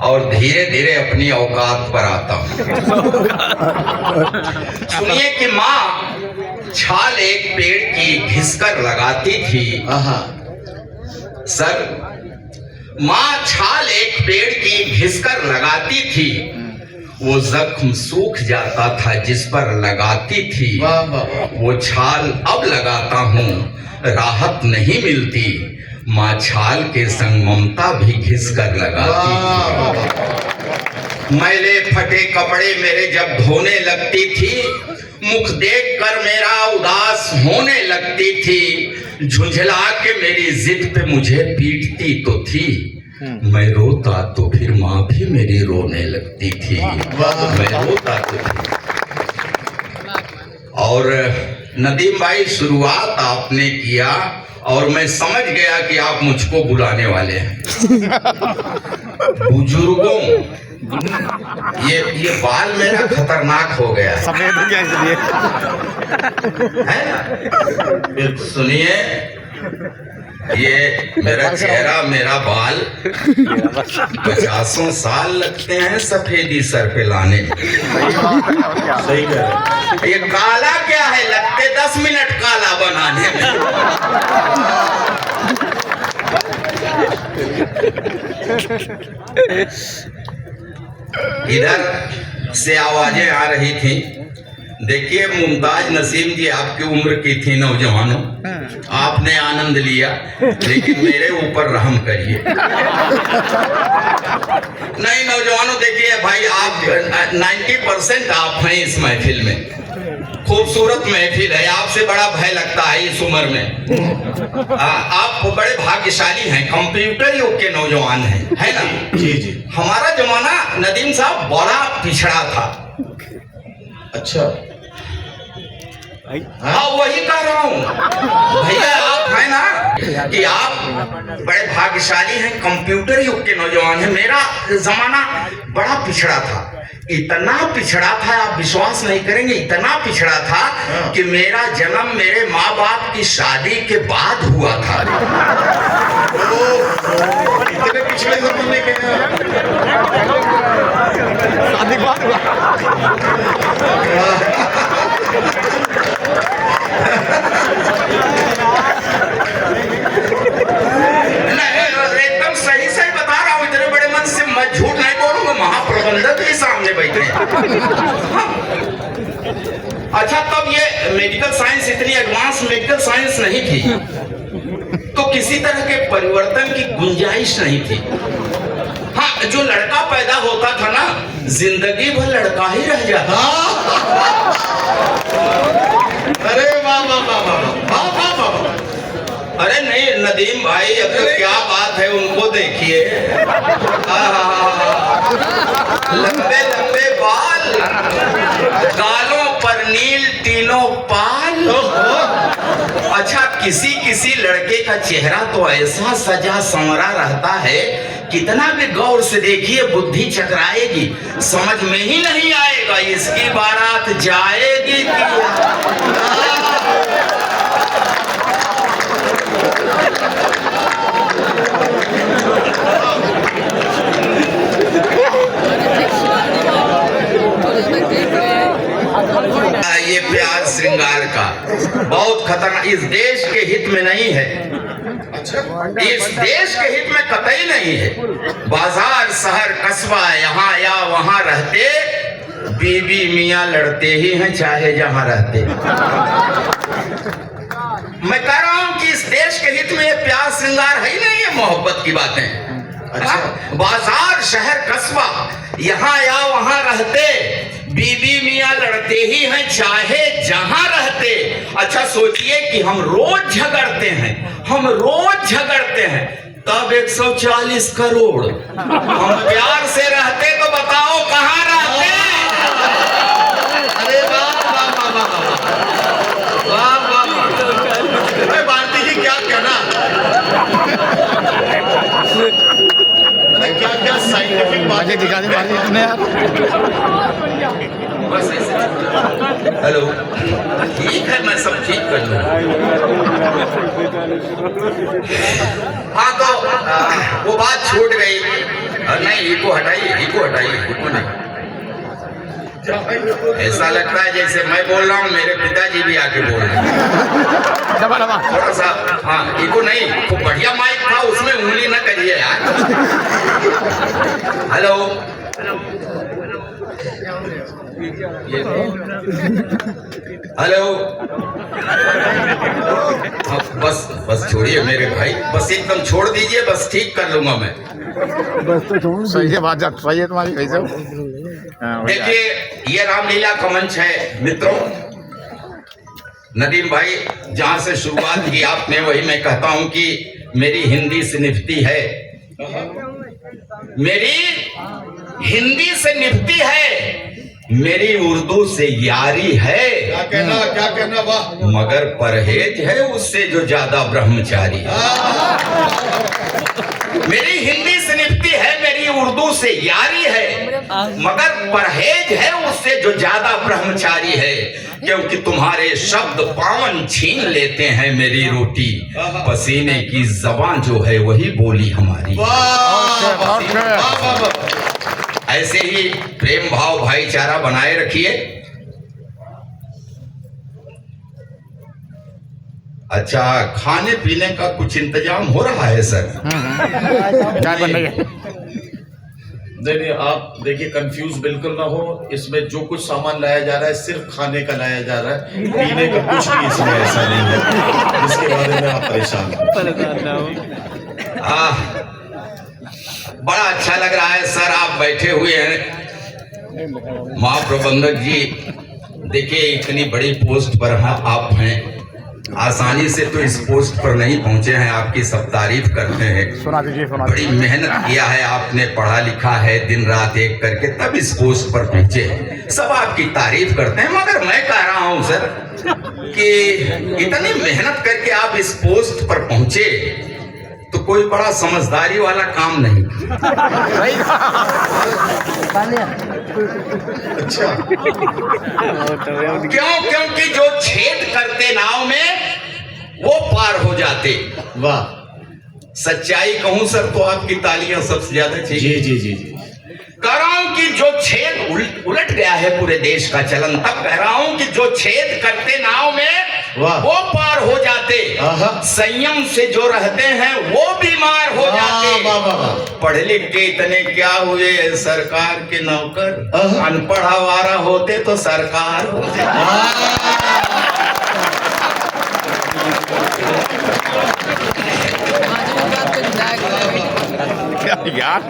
और धीरे धीरे अपनी औकात पर आता हूँ। सुनिए कि माँ छाल एक पेड़ की घिसकर लगाती थी। सर, माँ छाल एक पेड़ की घिसकर लगाती थी, वो जख्म सूख जाता था जिस पर लगाती थी। वो छाल अब लगाता हूँ, राहत नहीं मिलती, माँ छाल के संग ममता भी घिसकर लगाती थी। मैले फटे कपड़े मेरे जब धोने लगती थी, मुख देखकर मेरा उदास होने लगती थी। झुंझला के मेरी जिद पे मुझे पीटती तो थी, मैं रोता तो फिर माँ भी मेरी रोने लगती थी। मैं रोता तो थी। और नदीम भाई, शुरुआत आपने किया और मैं समझ गया कि आप मुझको बुलाने वाले हैं। बुजुर्गों, ये बाल मेरा खतरनाक हो गया सफेद हो गया इसलिए है। सुनिए, ये मेरा चेहरा मेरा बाल 50 साल लगते हैं सफेदी सर पे लाने में। सही कह। ये काला क्या है, लगते 10 मिनट काला बनाने में। इधर से आवाजें आ रही थी। देखिए मुमताज नसीम जी आपकी उम्र की थी नौजवानों, आपने आनंद लिया, लेकिन मेरे ऊपर रहम करिए। नहीं नौजवानों, देखिए भाई, आप 90% आप हैं इस महफिल में। खूबसूरत महफिल है, आपसे बड़ा भय लगता है इस उम्र में। आप बड़े भाग्यशाली हैं, कंप्यूटर युग के नौजवान हैं, है ना? जी जी। हमारा जमाना नदीम साहब बड़ा पिछड़ा था। अच्छा, हाँ वही कह रहा हूँ भैया, आप है ना कि आप बड़े भाग्यशाली हैं, कंप्यूटर युग के नौजवान हैं। मेरा जमाना बड़ा पिछड़ा था, इतना पिछड़ा था आप विश्वास नहीं करेंगे, इतना पिछड़ा था कि मेरा जन्म मेरे माँ बाप की शादी के बाद हुआ था। इतने पिछड़े जमाने के शादी के बाद एकदम सही सही बता रहा हूँ, इतने बड़े मन से मैं झूठ नहीं बोलूंगा, महाप्रबंधक के सामने बैठे। अच्छा, तब ये मेडिकल साइंस इतनी एडवांस मेडिकल साइंस नहीं थी, तो किसी तरह के परिवर्तन की गुंजाइश नहीं थी। हाँ, जो लड़का पैदा होता था ना, जिंदगी भर लड़का ही रह जाता। अरे वाह वाह वाह वाह वाह वाह। अरे नहीं नदीम भाई, अब तो क्या बात है, उनको देखिए, लंबे लंबे बाल, गालों पर नील तीनों पाल। अच्छा, किसी किसी लड़के का चेहरा तो ऐसा सजा संवरा रहता है, कितना भी गौर से देखिए बुद्धि चकराएगी, समझ में ही नहीं आएगा इसकी बारात जाएगी ये प्यार श्रृंगार का बहुत खतरनाक, इस देश के हित में नहीं है। अच्छा, इस देश के हित में कतई नहीं है। बाजार शहर कस्बा यहाँ या वहाँ रहते, बीबी मियाँ लड़ते ही हैं चाहे जहाँ रहते। मैं कह रहा हूँ कि इस देश के हित में ये प्यार श्रृंगार है ही नहीं, है मोहब्बत की बातें। अच्छा, बाजार शहर कस्बा यहाँ या वहाँ रहते, बीबी मियाँ लड़ते ही हैं चाहे जहाँ रहते। अच्छा, सोचिए कि हम रोज झगड़ते हैं, हम रोज झगड़ते हैं, तब 140 करोड़ हम प्यार से रहते तो बताओ कहाँ रहते? अरे वाह वाह वाह वाह वाह वाह। भारती जी क्या कहना, क्या क्या साइंटिफिक बातें दिखा दे आपने यार। हेलो, ठीक है, मैं सब ठीक कर लूँ। हाँ, तो वो बात छूट गई। इको हटाइए, इको हटाइए, इको नहीं। ऐसा लगता है जैसे मैं बोल रहा हूँ, मेरे पिताजी भी आके बोल रहे हैं। थोड़ा सा, हाँ, इको नहीं, खूब बढ़िया माइक था, उसमें उंगली न करिए यार। हेलो, हेलो, बस छोड़िए मेरे भाई, बस एकदम छोड़ दीजिए, बस ठीक कर लूंगा मैं। बस तो छोड़, सही है बात, सही है तुम्हारी कैसे। देखिए, ये रामलीला का मंच है मित्रों। नदीम भाई जहां से शुरुआत की आपने, वही मैं कहता हूं कि मेरी हिंदी से निभती है, मेरी हिंदी से निभती है, मेरी उर्दू से यारी है। क्या कहना वाह, मगर परहेज है उससे जो ज्यादा ब्रह्मचारी है। मेरी हिंदी से निभती है, मेरी उर्दू से यारी है, मगर परहेज है उससे जो ज्यादा ब्रह्मचारी है। क्योंकि तुम्हारे शब्द पावन छीन लेते हैं मेरी रोटी, पसीने की जबान जो है वही बोली हमारी। ऐसे ही प्रेम भाव भाईचारा बनाए रखिए। अच्छा, खाने पीने का कुछ इंतजाम हो रहा है सर? चाय बन रही है। नहीं, आप देखिए कंफ्यूज बिल्कुल ना हो। इसमें जो कुछ सामान लाया जा रहा है सिर्फ खाने का लाया जा रहा है, पीने का कुछ भी इसमें ऐसा नहीं है जिसके बारे में आप परेशान बड़ा अच्छा लग रहा है सर, आप बैठे हुए हैं। महाप्रबंधक जी, देखिए इतनी बड़ी पोस्ट पर आप हैं, आसानी से तो इस पोस्ट पर नहीं पहुंचे हैं, आपकी सब तारीफ करते हैं। सुना दीजिए, सुना बड़ी मेहनत किया है आपने, पढ़ा लिखा है, दिन रात एक करके तब इस पोस्ट पर पहुंचे, सब आपकी तारीफ करते हैं। मगर मैं कह रहा हूं सर कि इतनी मेहनत करके आप इस पोस्ट पर पहुंचे तो कोई बड़ा समझदारी वाला काम नहीं। अच्छा, क्यों? क्योंकि जो छेद करते नाव में वो पार हो जाते। वाह, सच्चाई कहूं सर तो आपकी तालियां सबसे ज्यादा चाहिए। जी जी जी जी। कह रहा हूं कि जो छेद उलट गया है पूरे देश का चलन, तब कह रहा हूं कि जो छेद करते नाव में वो पार हो जाते, संयम से जो रहते हैं वो बीमार हो जाते। पढ़े लिख के इतने क्या हुए सरकार के नौकर, अनपढ़ आवारा होते तो सरकार हो यार।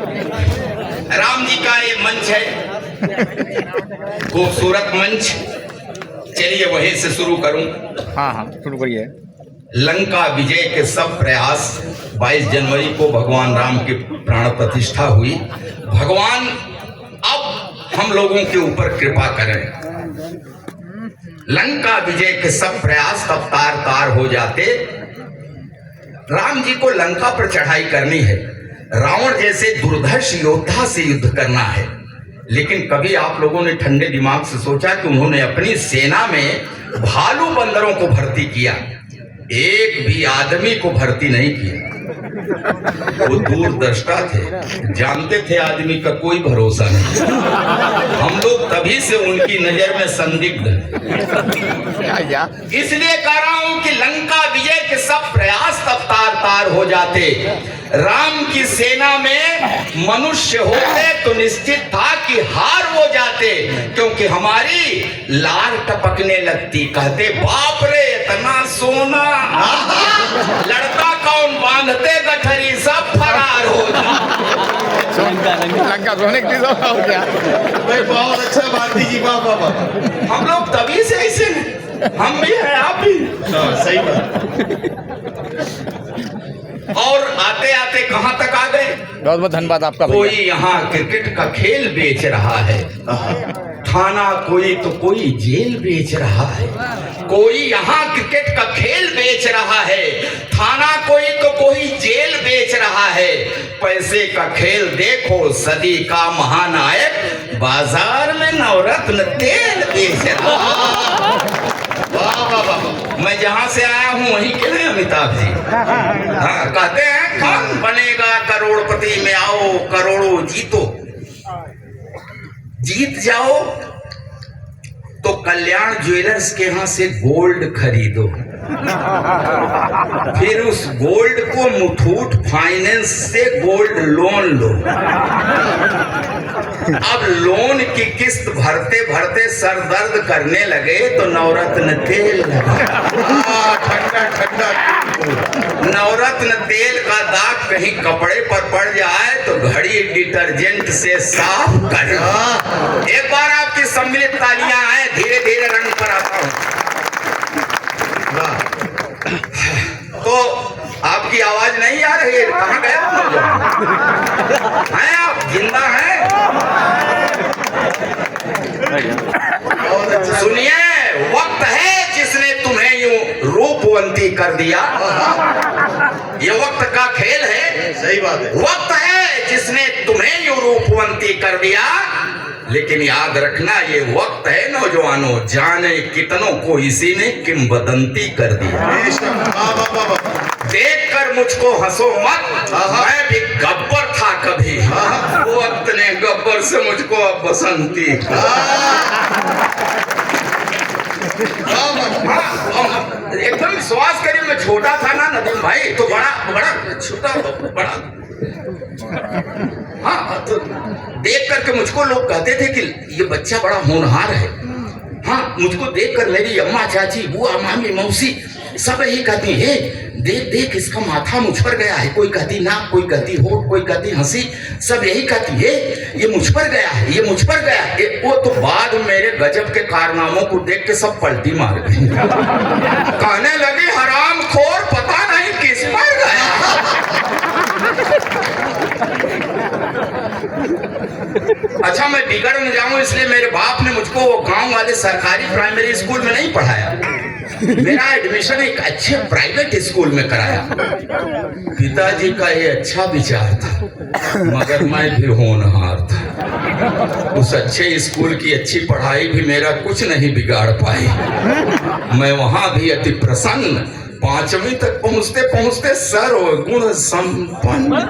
राम जी का ये मंच है, खूबसूरत मंच। चलिए वहीं से शुरू करूं। हाँ, शुरू करिए। लंका विजय के सब प्रयास, 22 जनवरी को भगवान राम की प्राण प्रतिष्ठा हुई। भगवान अब हम लोगों के ऊपर कृपा करें। लंका विजय के सब प्रयास तब तार तार हो जाते। राम जी को लंका पर चढ़ाई करनी है, रावण जैसे दुर्धर्ष योद्धा से युद्ध करना है। लेकिन कभी आप लोगों ने ठंडे दिमाग से सोचा कि उन्होंने अपनी सेना में भालू बंदरों को भर्ती किया, एक भी आदमी को भर्ती नहीं किया। वो दूरदृष्टा थे, जानते थे आदमी का कोई भरोसा नहीं। हम लोग तभी से उनकी नजर में संदिग्ध हैं। इसलिए कह रहा हूं कि लंका विजय के सब प्रयास तब तार तार हो जाते। राम की सेना में मनुष्य होते तो निश्चित था कि हार हो जाते, क्योंकि हमारी लार टपकने लगती। कहते बाप रे इतना सोना, लड़का कौन बांधते गठरी, सब फरार हो लंका सोने की हो गया। बहुत अच्छा बात जी, वाह। हम लोग तभी से ऐसे हैं, हम भी हैं, आप भी। सही बात। और आते आते कहां तक आ गए? बहुत बहुत धन्यवाद आपका। कोई यहाँ क्रिकेट का खेल बेच रहा है, थाना कोई तो कोई जेल बेच रहा है। कोई यहाँ क्रिकेट का खेल बेच रहा है, थाना कोई तो कोई जेल बेच रहा है। पैसे का खेल देखो, सदी का महानायक बाजार में नवरत्न तेल बेच रहा है। वाह वाह वाह। मैं जहां से आया हूं वहीं के हैं अमिताभ जी। हाँ, कहते हैं कौन बनेगा करोड़पति में आओ करोड़ों जीतो, जीत जाओ तो कल्याण ज्वेलर्स के यहां से गोल्ड खरीदो, फिर उस गोल्ड को मुथूट फाइनेंस से गोल्ड लोन लो। अब लोन की किस्त भरते भरते सर दर्द करने लगे तो नवरत्न तेल लगा। ठंडा ठंडा नवरत्न तेल का दाग कहीं कपड़े पर पड़ जाए तो घड़ी डिटर्जेंट से साफ कर। एक बार आपकी सम्मिलित तालियां आए, धीरे धीरे रंग पर आता हूं। तो आपकी आवाज नहीं आ रही है, कहां गया हैं आप? जिंदा हैं? सुनिए, वक्त है जिसने तुम्हें यूं रूपवंती कर दिया। ये वक्त का खेल है। सही बात है। वक्त है जिसने तुम्हें यूं रूपवंती कर दिया, लेकिन याद रखना ये वक्त है नौजवानों, जाने कितनों को इसी ने किंवदंती कर दिया। देख कर मुझको हंसो मत, मैं भी गब्बर था कभी, वक्त ने गब्बर से मुझको अब बसंती। एकदम विश्वास करिए, मैं छोटा था ना नदीम भाई, तो बड़ा छोटा बड़ा, हाँ, तो देख करके मुझको लोग कहते थे कि ये बच्चा बड़ा होनहार है। हाँ, मुझको देख कर मेरी अम्मा, चाची, बुआ, मामी, मौसी सब यही कहती है, देख देख इसका माथा मुझ पर गया है। कोई कहती नाक, कोई कहती होठ, कोई कहती हंसी, सब यही कहती है ये मुझ पर गया है, ये मुझ पर गया है। वो तो बाद मेरे गजब के कारनामों को देख के सब पलटी मार गई। कहने लगी हरामखोर, पता नहीं किस पर गया। अच्छा, मैं बिगड़ न जाऊं इसलिए मेरे बाप ने मुझको वो गांव वाले सरकारी प्राइमरी स्कूल में नहीं पढ़ाया, मेरा एडमिशन एक अच्छे प्राइवेट स्कूल में कराया। पिताजी का ये अच्छा विचार था, मगर मैं भी होनहार था। उस अच्छे स्कूल की अच्छी पढ़ाई भी मेरा कुछ नहीं बिगाड़ पाई। मैं वहां भी अति प्रसन्न, 5वीं तक पहुंचते पहुंचते सर्वगुण संपन्न,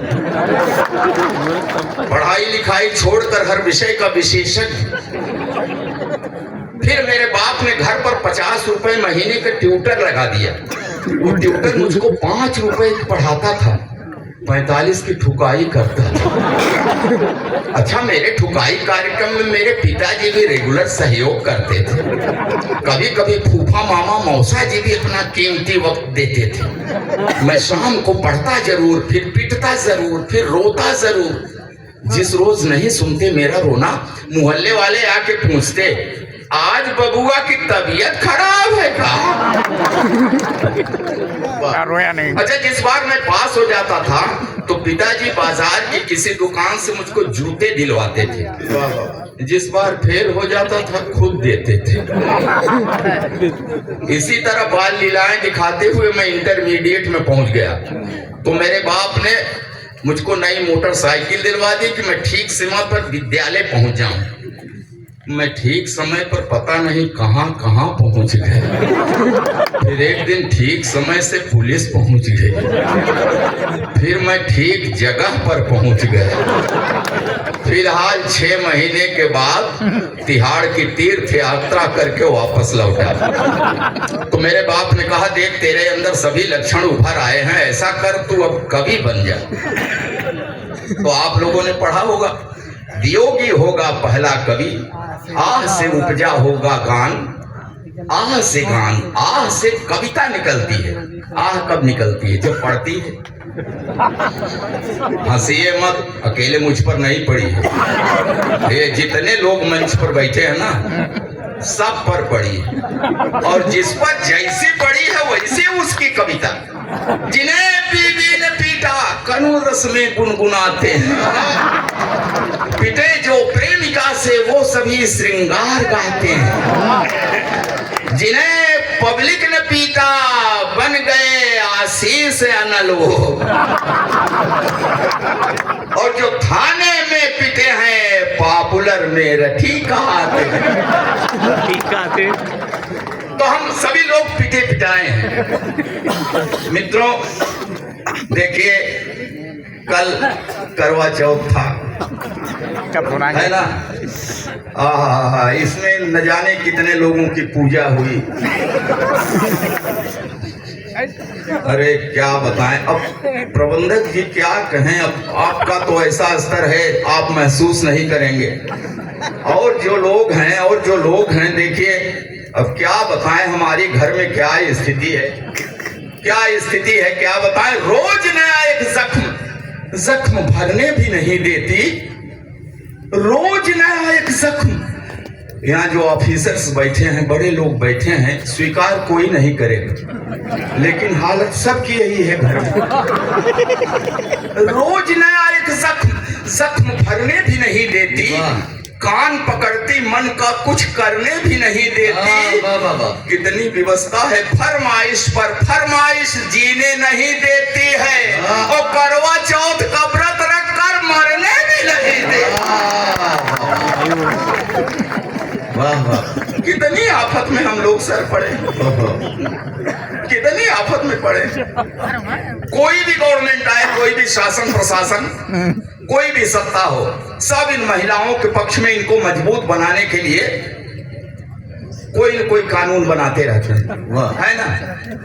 पढ़ाई लिखाई छोड़कर हर विषय का विशेषज्ञ। फिर मेरे बाप ने घर पर 50 रुपए महीने का ट्यूटर लगा दिया। वो ट्यूटर मुझको 5 रुपए पढ़ाता था, 45 की ठुकाई करता था। अच्छा, मेरे ठुकाई कार्यक्रम में मेरे पिताजी भी रेगुलर सहयोग करते थे। कभी कभी फूफा, मामा, मौसा जी भी अपना कीमती वक्त देते थे। मैं शाम को पढ़ता जरूर, फिर पिटता जरूर, फिर रोता जरूर। जिस रोज नहीं सुनते मेरा रोना, मोहल्ले वाले आके पूछते, आज बबुआ की तबीयत खराब है क्या? रोया नहीं। अच्छा, जिस बार मैं पास हो जाता था तो पिताजी बाजार की किसी दुकान से मुझको जूते दिलवाते थे। जिस बार फेल हो जाता था खुद देते थे। इसी तरह बाल लीलाएं दिखाते हुए मैं इंटरमीडिएट में पहुंच गया तो मेरे बाप ने मुझको नई मोटरसाइकिल दिलवा दी कि मैं ठीक समय पर विद्यालय पहुंच जाऊं। मैं ठीक समय पर पता नहीं कहां कहां पहुंच गया। फिर एक दिन ठीक समय से पुलिस पहुंच गई। फिर मैं ठीक जगह पर पहुंच गया। फिलहाल 6 महीने के बाद तिहाड़ की तीर्थ यात्रा करके वापस लौटा। तो मेरे बाप ने कहा, देख तेरे अंदर सभी लक्षण उभर आए हैं, ऐसा कर तू अब कवि बन जा। तो आप लोगों ने पढ़ा होगा, वियोगी होगा पहला कवि, आह से उपजा होगा गान, आह से गान, आह से कविता निकलती है। आह कब निकलती है? जब पढ़ती है। हंसिए मत, अकेले मुझ पर नहीं पड़ी है, ये जितने लोग मंच पर बैठे हैं ना सब पर पड़ी है, और जिस पर जैसी पड़ी है वैसी उसकी कविता। जिन्हें बीवी ने पीटा कनू रस में गुनगुनाते हैं, पिटे जो प्रेमिका से वो सभी श्रृंगार गाते हैं। जिन्हें पब्लिक ने पीटा बन गए आशीष अनल वो, और जो थाने में पिटे हैं पॉपुलर में रठी कहते हैं। तो हम सभी लोग पिटे पिटाए हैं। मित्रों देखिए, कल करवा चौथ था, है ना? इसमें न जाने कितने लोगों की पूजा हुई। अरे क्या बताएं, अब प्रबंधक जी क्या कहें, अब आपका तो ऐसा स्तर है आप महसूस नहीं करेंगे। और जो लोग हैं देखिए, अब क्या बताएं हमारी घर में क्या स्थिति है, क्या बताएं। रोज नया एक जख्म भरने भी नहीं देती, रोज नया एक जख्म। यहाँ जो ऑफिसर्स बैठे हैं, बड़े लोग बैठे हैं, स्वीकार कोई नहीं करेगा, लेकिन हालत सबकी यही है घर में। रोज नया एक जख्म भरने भी नहीं देती, कान पकड़ती मन का कुछ करने भी नहीं देती। कितनी व्यवस्था है, फरमाइश पर फरमाइश जीने नहीं देती है, और करवा चौथ का व्रत रख कर मरने भी नहीं देती। वाह वाह, कितनी आफत में हम लोग सर पड़े, कितनी आफत में पड़े। कोई भी गवर्नमेंट आए, कोई भी शासन प्रशासन, कोई भी सत्ता हो, सब इन महिलाओं के पक्ष में इनको मजबूत बनाने के लिए कोई न कोई कानून बनाते रहते हैं, है ना?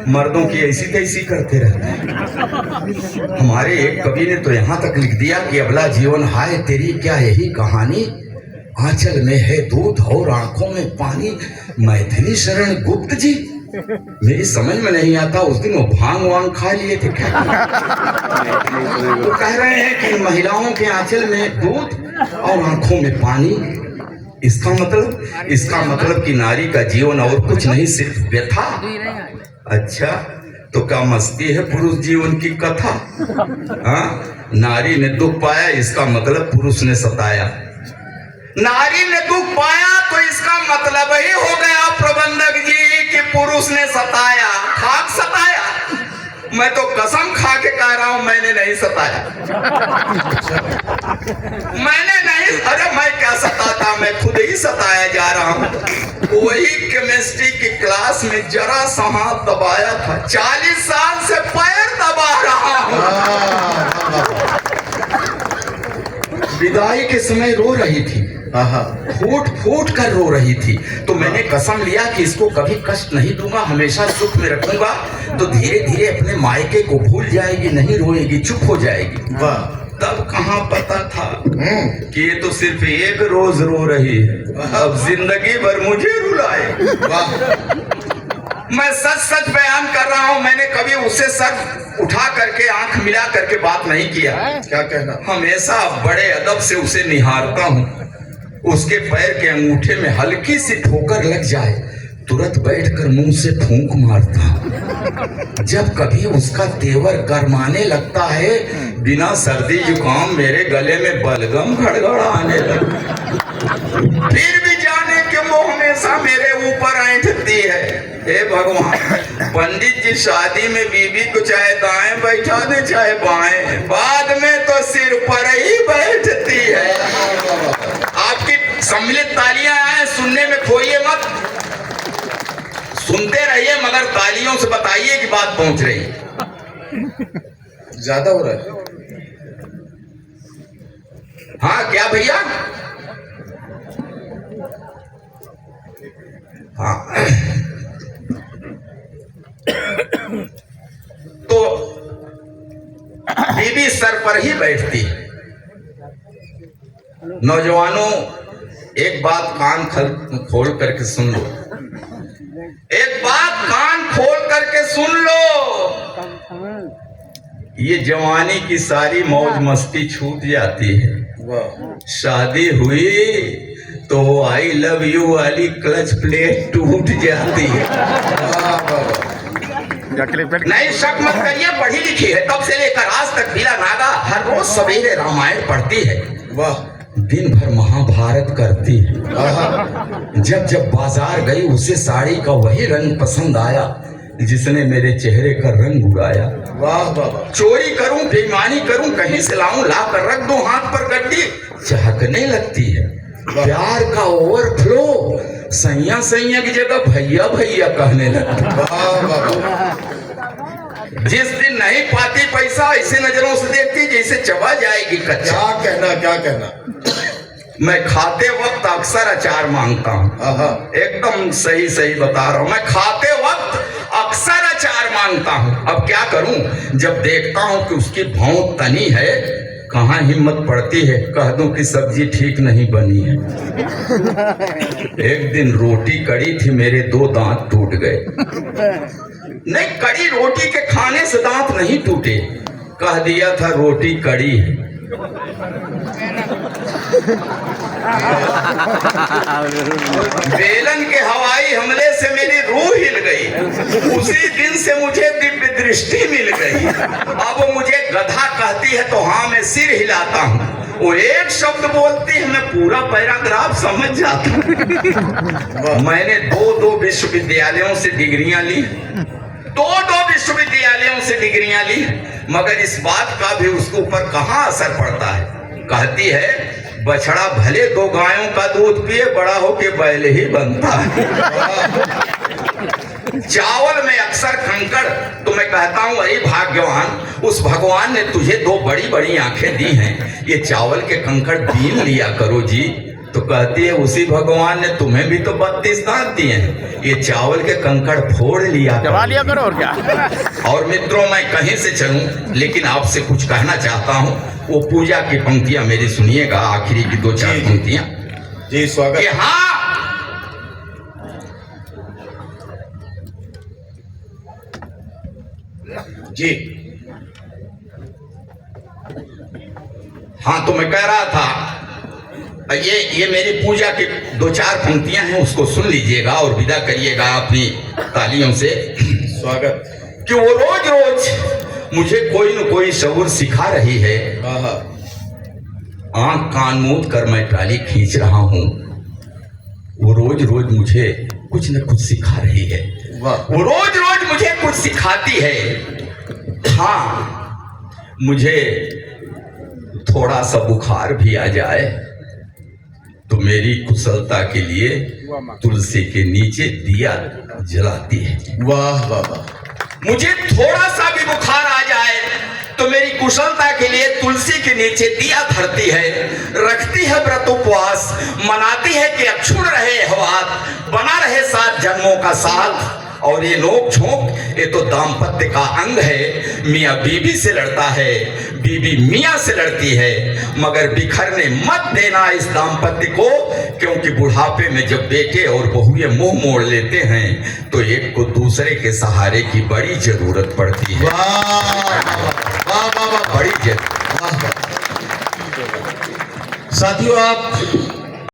मर्दों की ऐसी तैसी करते रहते हैं। हमारे एक कवि ने तो यहाँ तक लिख दिया कि अबला जीवन हाय तेरी क्या यही कहानी, आंचल में है दूध और आंखों में पानी। मैथिली शरण गुप्त जी, मेरी समझ में नहीं आता, उस दिन वो भांग वांग खा लिए थे क्या? तो कह रहे हैं कि महिलाओं के आंचल में दूध और आंखों में पानी। इसका मतलब कि नारी का जीवन और कुछ नहीं, सिर्फ व्यथा। अच्छा, तो क्या मस्ती है पुरुष जीवन की कथा? हाँ, नारी ने दुख पाया, इसका मतलब पुरुष ने सताया। नारी ने दुख पाया तो इसका मतलब ही हो गया प्रबंधक जी कि पुरुष ने सताया, खाक सताया। मैं तो कसम खा के कह रहा हूं, मैंने नहीं सताया। मैंने नहीं, अरे मैं क्या सताता, मैं खुद ही सताया जा रहा हूं। वही केमिस्ट्री की क्लास में जरा सा हाथ दबाया था, 40 साल से पैर दबा रहा हूं। विदाई के समय रो रही थी, फूट फूट कर रो रही थी, तो मैंने कसम लिया कि इसको कभी कष्ट नहीं दूंगा, हमेशा सुख में रखूंगा। तो धीरे धीरे अपने मायके को भूल जाएगी, नहीं रोएगी, चुप हो जाएगी। तब कहाँ पता था कि ये तो सिर्फ एक रोज रो रही है, अब जिंदगी भर मुझे रुलाए। मैं सच बयान कर रहा हूँ, मैंने कभी उससे सर उठा करके आंख मिला करके बात नहीं किया। क्या कहना? हमेशा बड़े अदब से उसे निहारता हूँ। उसके पैर के अंगूठे में हल्की सी ठोकर लग जाए, तुरंत बैठकर मुंह से फूंक मारता। जब कभी उसका तेवर गरमाने लगता है, बिना सर्दी जुकाम मेरे गले में बलगम गड़गड़ाने लगता। फिर भी जाने के वो हमेशा मेरे ऊपर ऐंठती है। हे भगवान, पंडित जी शादी में बीवी को चाहे दाएं बैठा दे चाहे बाएं, बाद में तो सिर पर ही बैठती है। आपकी सम्मिलित तालियां आए, सुनने में खोइए मत, सुनते रहिए, मगर तालियों से बताइए कि बात पहुंच रही है। ज्यादा हो रहा है? हाँ क्या भैया? हाँ तो बीबी सर पर ही बैठती है। नौजवानों, एक बात कान खोल करके सुन लो, एक बात कान खोल करके सुन लो। ये जवानी की सारी मौज मस्ती छूट जाती है। शादी हुई तो आई लव यू वाली क्लच प्लेट टूट जाती है। नहीं शक मत करिए, पढ़ी लिखी है, तब से लेकर आज तक बिला नागा हर रोज सवेरे रामायण पढ़ती है, वाह, दिन भर महाभारत करती है। जब जब बाजार गई उसे साड़ी का वही रंग पसंद आया जिसने मेरे चेहरे का रंग उड़ाया। वाह वाह, चोरी करूं बेईमानी करूं, कहीं से लाऊं ला कर रख दूं हाथ पर गड्डी, चहकने लगती है। प्यार का ओवरफ्लो सैया सैया की जगह भैया भैया कहने लगा। वाह वाह वाह। जिस दिन नहीं पाती पैसा ऐसे नजरों से देखती जैसे चबा जाएगी कच्चा। क्या कहना मैं खाते वक्त अक्सर अचार मांगता हूँ। आहा। एकदम सही सही बता रहा हूँ, मैं खाते वक्त अक्सर अचार मांगता हूँ। अब क्या करूँ, जब देखता हूँ कि उसकी भौं तनी है, कहाँ हिम्मत पड़ती है कह दूं कि सब्जी ठीक नहीं बनी है। एक दिन रोटी कड़ी थी, मेरे 2 दांत टूट गए। नहीं, कड़ी रोटी के खाने से दांत नहीं टूटे, कह दिया था रोटी कड़ी है। बेलन के हवाई हमले से मेरी रूह हिल गई। उसी दिन से मुझे दिव्य दृष्टि मिल गई। अब मुझे गधा कहती है तो हाँ मैं सिर हिलाता हूँ, वो एक शब्द बोलती है मैं पूरा पैराग्राफ समझ जाता हूँ। मैंने 2 विश्वविद्यालयों से डिग्रियां ली, 2 विश्वविद्यालयों से डिग्रियां ली, मगर इस बात का भी उसके ऊपर कहाँ असर पड़ता है। कहती है बछड़ा भले 2 गायों का दूध पिए, बड़ा होके बैल ही बनता है। चावल में अक्सर कंकड़, तो मैं कहता हूँ अरे भाग्यवान, उस भगवान ने तुझे 2 बड़ी बड़ी आंखें दी हैं, ये चावल के कंकड़ बीन लिया करो जी। तो कहती है उसी भगवान ने तुम्हें भी तो 32 दांत दिए हैं, ये चावल के कंकड़ फोड़ लिया करो और क्या। और मित्रों मैं कहीं से चलूं लेकिन आपसे कुछ कहना चाहता हूं, वो पूजा की पंक्तियां मेरी सुनिएगा, आखिरी की 2-4 पंक्तियां। जी स्वागत। हाँ, जी हाँ, तो मैं कह रहा था ये मेरी पूजा की 2-4 पंक्तियां हैं, उसको सुन लीजिएगा और विदा करिएगा अपनी तालियों से। स्वागत। कि वो रोज रोज मुझे कोई न कोई शऊर सिखा रही है। आंख कान मूंद कर मैं ट्राली खींच रहा हूँ, वो रोज रोज मुझे कुछ न कुछ सिखा रही है। वो रोज रोज मुझे कुछ सिखाती है। हाँ, मुझे थोड़ा सा बुखार भी आ जाए तो मेरी कुशलता के लिए तुलसी के नीचे दिया जलाती है। वाह वाह वाह। मुझे थोड़ा सा भी बुखार आ जाए तो मेरी कुशलता के लिए तुलसी के नीचे दिया धरती है, रखती है व्रत उपवास, मनाती है कि अक्षुण रहे हवात, बना रहे 7 जन्मों का साथ। और ये नोक झोंक ये तो दाम्पत्य का अंग है। मियाँ बीबी से लड़ता है, बीबी मियाँ से लड़ती है, मगर बिखरने मत देना इस दाम्पत्य को, क्योंकि बुढ़ापे में जब बेटे और बहुएं मुंह मोड़ लेते हैं तो एक को दूसरे के सहारे की बड़ी जरूरत पड़ती है। बड़ी जरूरत। साथियों, आप